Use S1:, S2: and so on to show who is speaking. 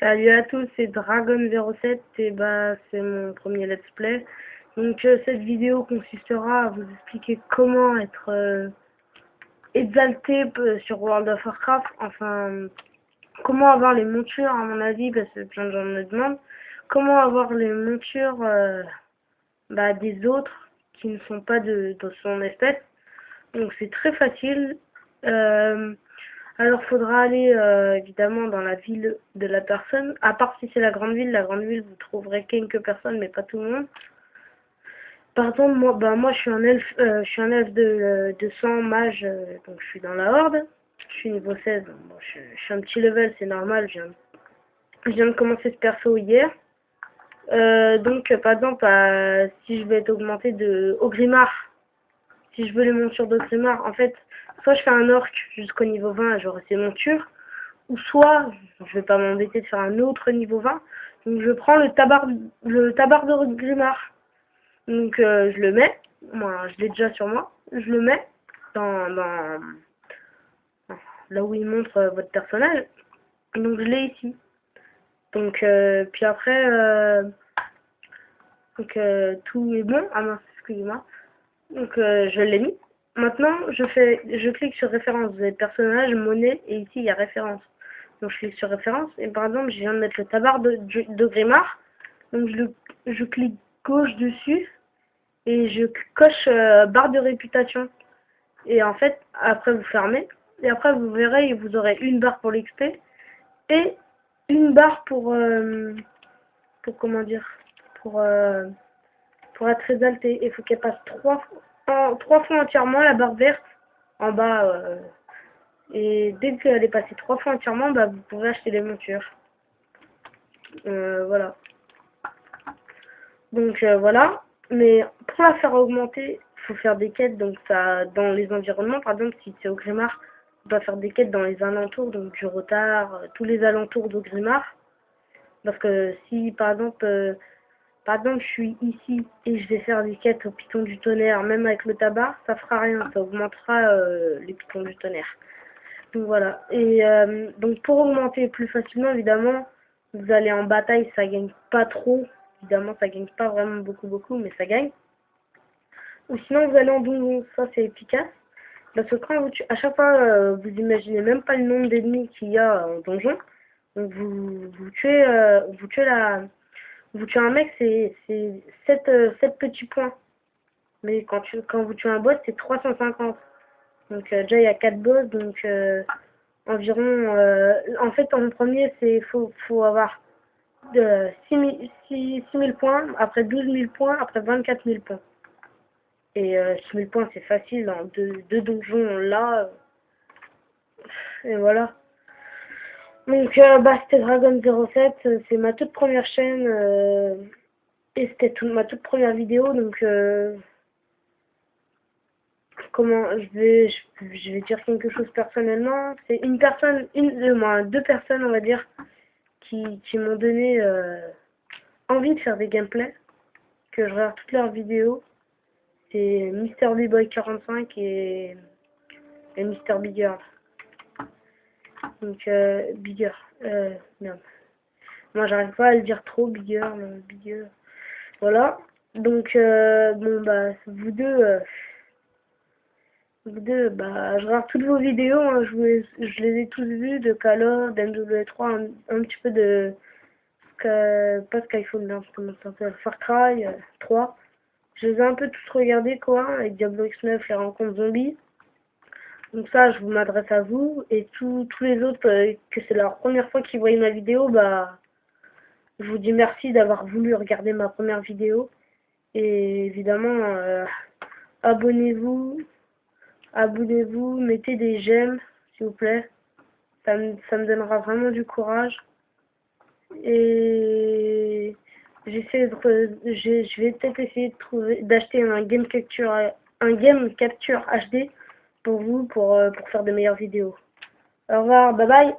S1: Salut à tous, c'est Dragon07 et c'est mon premier let's play. Donc cette vidéo consistera à vous expliquer comment être exalté sur World of Warcraft, enfin comment avoir les montures à mon avis parce que plein de gens me demandent, comment avoir les montures des autres qui ne sont pas de son espèce. Donc c'est très facile. Alors, faudra aller évidemment dans la ville de la personne. À part si c'est la grande ville, vous trouverez quelques personnes, mais pas tout le monde. Par exemple, moi, je suis un elfe de sang mage, donc je suis dans la horde. Je suis niveau 16, bon, je suis un petit level, c'est normal. Je viens de commencer ce perso hier. Donc, par exemple, si je vais être augmenté de Ogrimmar, si je veux les montures d'Ogrimmar, en fait, soit je fais un orc jusqu'au niveau 20, j'aurai ces montures, ou soit, je vais pas m'embêter de faire un autre niveau 20, donc je prends le tabard de Grimard. Donc je le mets, moi je l'ai déjà sur moi, je le mets dans là où il montre votre personnage, donc je l'ai ici. Donc puis après, tout est bon, ah mince, excusez-moi, donc je l'ai mis. Maintenant je clique sur référence, vous avez personnage, monnaie, et ici il y a référence. Donc je clique sur référence, et par exemple je viens de mettre le tabard de Grimard, donc je clique gauche dessus, et je coche barre de réputation. Et en fait, après vous fermez, et après vous verrez, vous aurez une barre pour l'XP, et une barre pour comment dire, pour être exalté. Il faut qu'elle passe trois fois entièrement, la barre verte, en bas, et dès qu'elle est passée 3 fois entièrement, vous pouvez acheter les montures. Voilà. Donc voilà. Mais pour la faire augmenter, il faut faire des quêtes. Donc ça, dans les environnements, par exemple, si c'est au Grimard, on doit faire des quêtes dans les alentours, donc du retard, tous les alentours d'Augrimmar. Parce que si par exemple je suis ici et je vais faire des quêtes au Python du Tonnerre, même avec le tabac, ça fera rien, ça augmentera les Pythons du Tonnerre. Donc voilà. Et donc pour augmenter plus facilement, évidemment, vous allez en bataille, ça gagne pas trop. Évidemment, ça gagne pas vraiment beaucoup, mais ça gagne. Ou sinon, vous allez en donjon, ça c'est efficace. Parce que quand vous tuez, à chaque fois, vous imaginez même pas le nombre d'ennemis qu'il y a en donjon. Donc vous tuez un mec, c'est 7 petits points. Mais quand vous tuez un boss, c'est 350. Donc déjà il y a 4 boss, donc environ en fait en premier faut avoir 6 000 points, après 12 000 points, après 24 000 points. Et 6 000 points c'est facile, dans deux donjons là. Et voilà. Donc c'était Dragon07, c'est ma toute première chaîne et c'était ma toute première vidéo, donc comment je vais dire quelque chose personnellement. C'est deux personnes on va dire qui m'ont donné envie de faire des gameplays, que je regarde toutes leurs vidéos. C'est MrBboy45 et Mr Bigger. Donc Bigger, merde. Moi j'arrive pas à le dire trop, Bigger. Voilà. Donc vous deux, je regarde toutes vos vidéos, hein, je les ai tous vues, de Call of, d'MW3, un petit peu de pas Skyfall, non, comment ça s'appelle, Far Cry 3. Je les ai un peu tous regardés quoi, avec Diablo X9, les rencontres zombies. Donc ça, je vous m'adresse à vous, et tous les autres que c'est leur première fois qu'ils voient ma vidéo, je vous dis merci d'avoir voulu regarder ma première vidéo. Et évidemment, abonnez-vous, mettez des j'aime, s'il vous plaît. Ça me donnera vraiment du courage. Et je vais peut-être essayer d'acheter un game capture HD pour vous, pour faire de meilleures vidéos. Au revoir, bye bye.